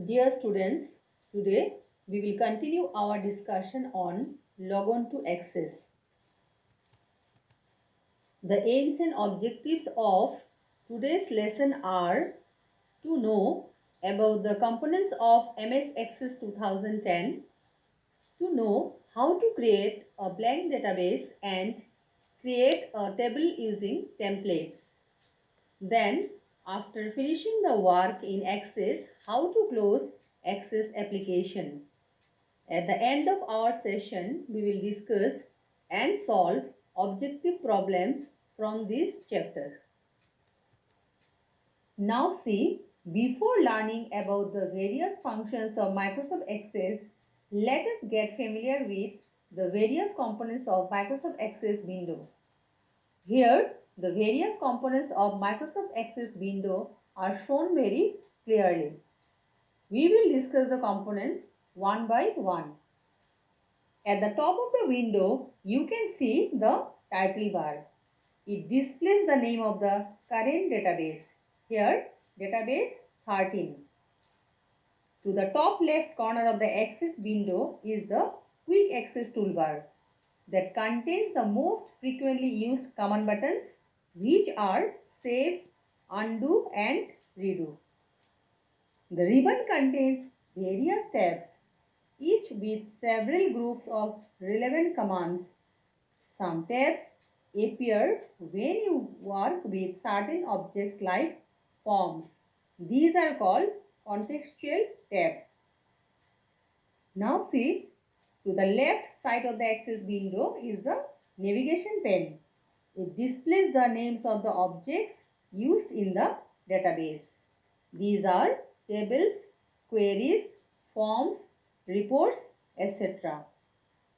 Dear students, today we will continue our discussion on Logon to Access. The aims and objectives of today's lesson are to know about the components of MS Access 2010, to know how to create a blank database and create a table using templates. Then, after finishing the work in Access, how to close Access application. At the end of our session, we will discuss and solve objective problems from this chapter. Now see, before learning about the various functions of Microsoft Access, let us get familiar with the various components of Microsoft Access window. Here, the various components of Microsoft Access window are shown very clearly. We will discuss the components one by one. At the top of the window, you can see the title bar. It displays the name of the current database. Here, database 13. To the top left corner of the Access window is the Quick Access toolbar that contains the most frequently used command buttons, which are Save, Undo and Redo. The ribbon contains various tabs, each with several groups of relevant commands. Some tabs appear when you work with certain objects like forms. These are called contextual tabs. Now see, to the left side of the Access window is the navigation pane. It displays the names of the objects used in the database. These are tables, queries, forms, reports, etc.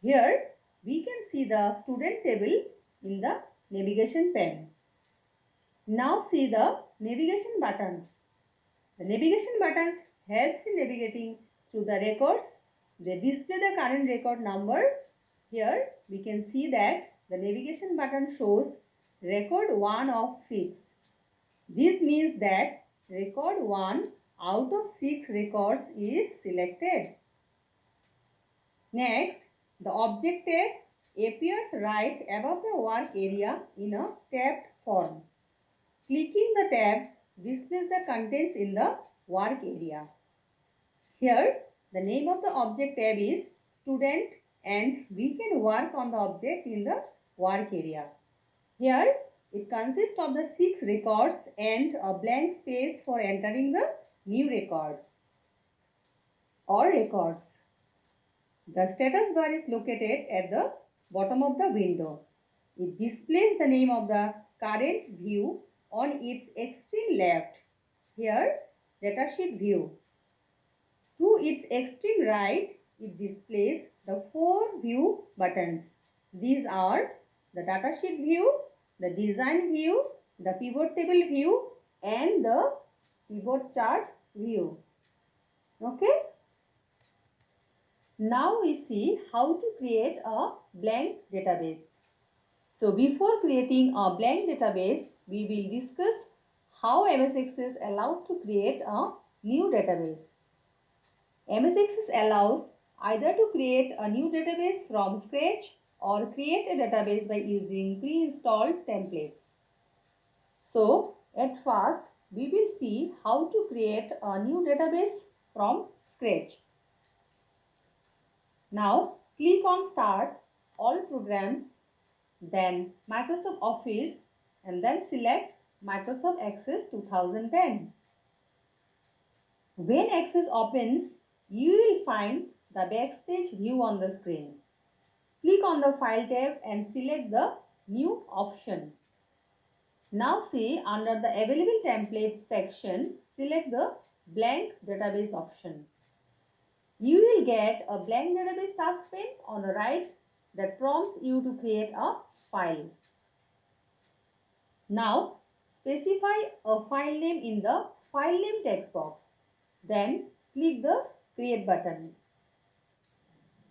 Here we can see the student table in the navigation pane. Now see the navigation buttons. The navigation buttons helps in navigating through the records. They display the current record number. Here we can see that the navigation button shows record 1 of 6. This means that record 1 out of 6 records is selected. Next, the object tab appears right above the work area in a tabbed form. Clicking the tab displays the contents in the work area. Here, the name of the object tab is student and we can work on the object in the work area. Here, it consists of the 6 records and a blank space for entering the new record or records. The status bar is located at the bottom of the window. It displays the name of the current view on its extreme left. Here, datasheet view. To its extreme right, it displays the 4 view buttons. These are the datasheet view, the design view, the pivot table view and the pivot chart view. Okay? Now we see how to create a blank database. So before creating a blank database, we will discuss how MS Access allows to create a new database. MS Access allows either to create a new database from scratch or create a database by using pre-installed templates. So at first, we will see how to create a new database from scratch. Now click on Start, All Programs, then Microsoft Office and then select Microsoft Access 2010. When Access opens, you will find the Backstage view on the screen. Click on the File tab and select the New option. Now see under the Available Templates section, select the Blank Database option. You will get a blank database task pane on the right that prompts you to create a file. Now specify a file name in the File Name text box. Then click the Create button.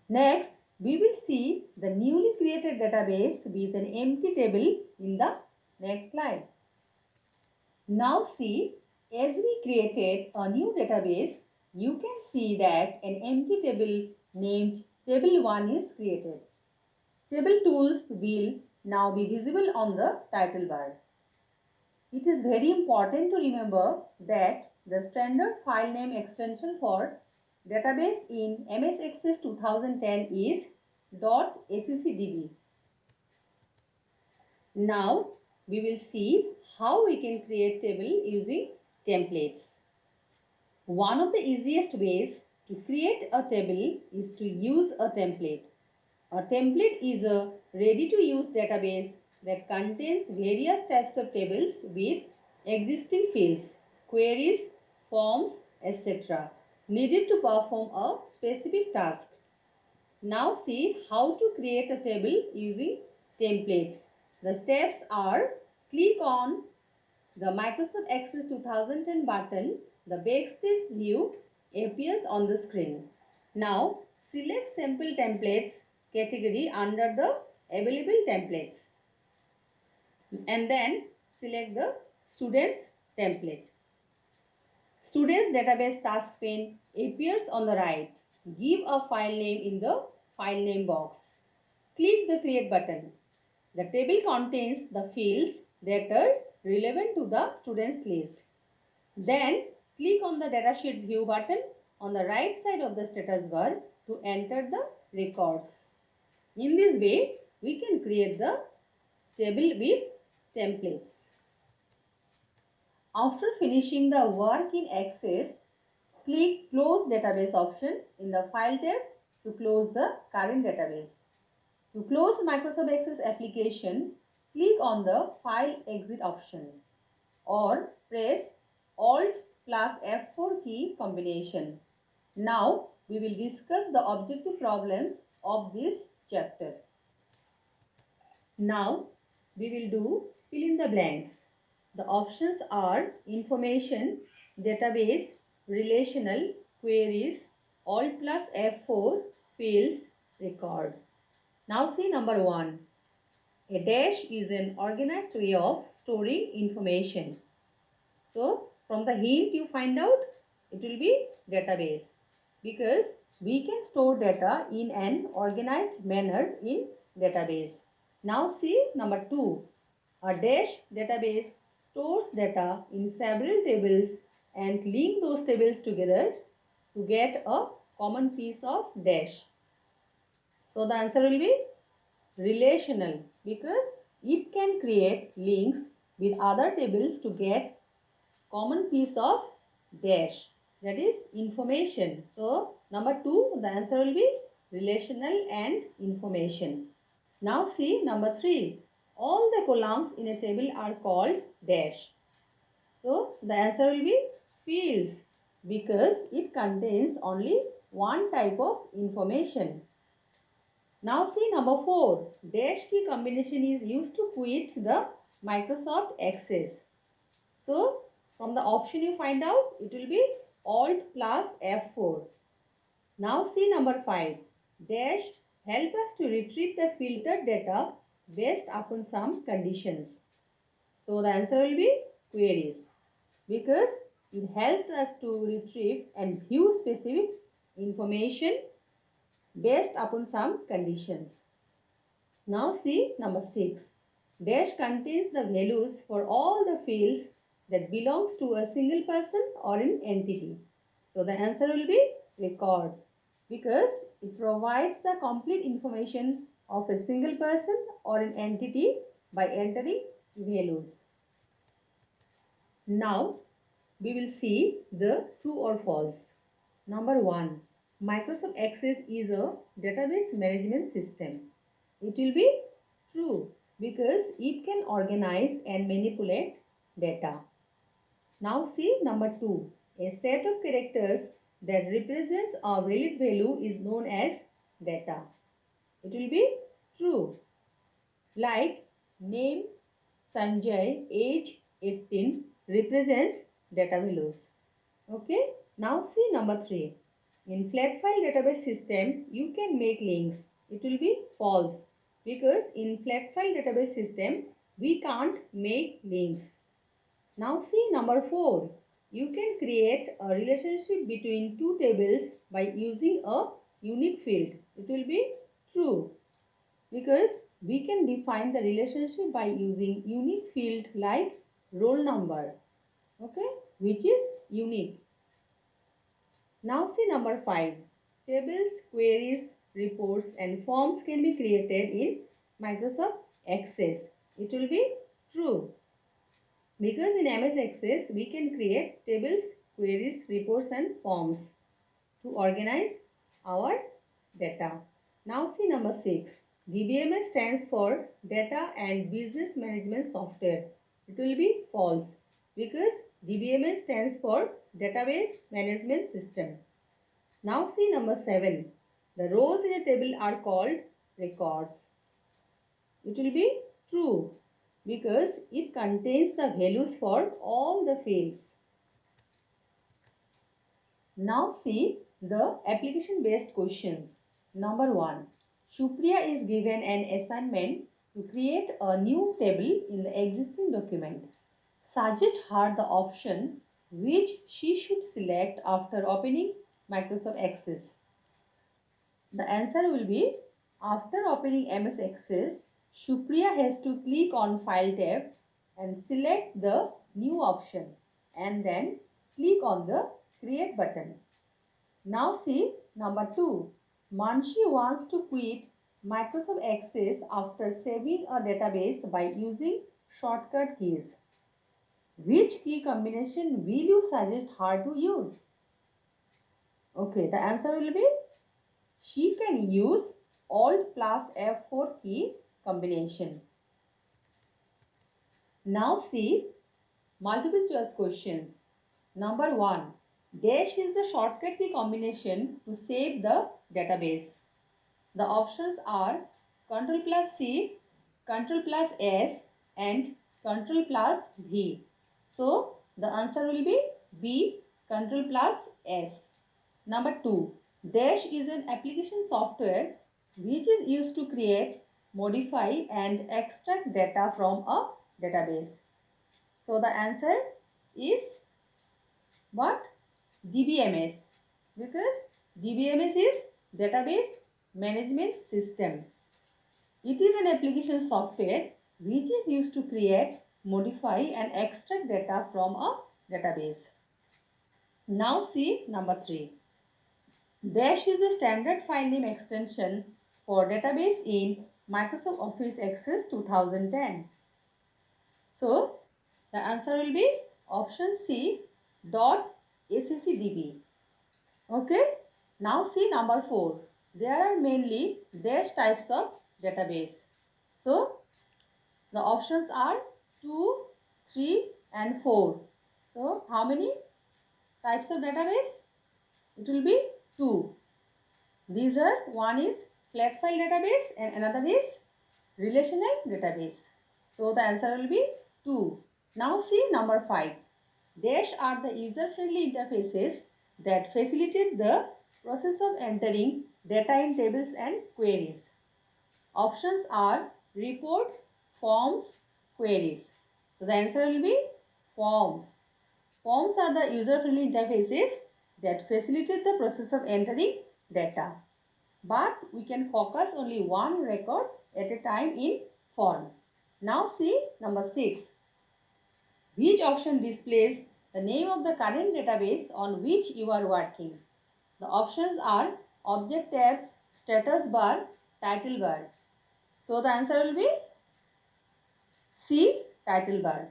Next, we will see the newly created database with an empty table in the next slide. Now see, as we created a new database, You can see that an empty table named Table 1 is created. Table tools will now be visible on the title bar. It is very important to remember that the standard file name extension for database in MS Access 2010 is .sccdb. Now we will see how we can create table using templates. One of the easiest ways to create a table is to use a template. A template is a ready-to-use database that contains various types of tables with existing fields, queries, forms, etc. needed to perform a specific task. Now see how to create a table using templates. The steps are: click on the Microsoft Access 2010 button. The backstage view appears on the screen. Now select Simple Templates category under the Available Templates and then select the Students template. Students database task pane appears on the right. Give a file name in the file name box. Click the Create button. The table contains the fields that are relevant to the students list. Then click on the Datasheet View button on the right side of the status bar to enter the records. In this way, we can create the table with templates. After finishing the work in Access, click Close Database option in the File tab to close the current database. To close Microsoft Access application, click on the File Exit option or press Alt plus F4 key combination. Now we will discuss the objective problems of this chapter. Now we will do fill in the blanks. The options are information, database, relational, queries, Alt plus F4, fields, record. Now see number 1. A dash is an organized way of storing information. So from the hint you find out it will be database because we can store data in an organized manner in database. Now see number 2. A dash database stores data in several tables and link those tables together to get a common piece of dash. So the answer will be relational because it can create links with other tables to get common piece of dash, that is information. So number 2, the answer will be relational and information. Now see number 3. All the columns in a table are called dash. So the answer will be fields because it contains only one type of information. Now see number 4. Dash key combination is used to quit the Microsoft Access. So from the option you find out, it will be Alt plus F4. Now see number 5. Dash help us to retrieve the filtered data based upon some conditions. So the answer will be queries because it helps us to retrieve and view specific information based upon some conditions. Now see number 6. Dash contains the values for all the fields that belongs to a single person or an entity. So the answer will be record because it provides the complete information of a single person or an entity by entering values. Now we will see the true or false. Number 1. Microsoft Access is a database management system. It will be true because it can organize and manipulate data. Now see number 2. A set of characters that represents a valid value is known as data. It will be true. Like name Sanjay, age 18 represents data values. Okay. Now see number 3. In flat file database system, you can make links. It will be false because in flat file database system, we can't make links. Now see number 4. You can create a relationship between two tables by using a unique field. It will be true because we can define the relationship by using unique field like roll number, okay, which is unique. Now see number 5. Tables, queries, reports and forms can be created in Microsoft Access. It will be true because in MS Access we can create tables, queries, reports and forms to organize our data. Now see number 6. DBMS stands for Data and Business Management Software. It will be false because DBMS stands for Database Management System. Now see number 7. The rows in a table are called records. It will be true because it contains the values for all the fields. Now see the application based questions. Number 1. Shupriya is given an assignment to create a new table in the existing document. Suggest her the option which she should select after opening Microsoft Access. The answer will be after opening MS Access, Shupriya has to click on File tab and select the new option and then click on the Create button. Now see number 2. Manshi wants to quit Microsoft Access after saving a database by using shortcut keys. Which key combination will you suggest her to use? Okay, the answer will be she can use Alt plus F4 key combination. Now see multiple choice questions. Number 1. Dash is the shortcut key combination to save the database. The options are Ctrl plus C, Ctrl plus S and Ctrl plus V. So the answer will be B, Ctrl plus S. Number 2. Dash is an application software which is used to create, modify and extract data from a database. So the answer is what? DBMS, because DBMS is Database Management System. It is an application software which is used to create, modify and extract data from a database. Now see number 3. Dash is a standard file name extension for database in Microsoft Office Access 2010. So the answer will be option C, .accdb. Okay. Now see number 4. There are mainly dash types of database. So the options are 2, 3 and 4. So how many types of database? It will be 2. These are, one is flat file database and another is relational database. So the answer will be 2. Now see number 5. Dash are the user-friendly interfaces that facilitate the process of entering data in tables and queries. Options are report, forms, queries. So the answer will be forms. Forms are the user-friendly interfaces that facilitate the process of entering data. But we can focus only one record at a time in form. Now see number 6. Which option displays the name of the current database on which you are working? The options are object tabs, status bar, title bar. So the answer will be C, title bar.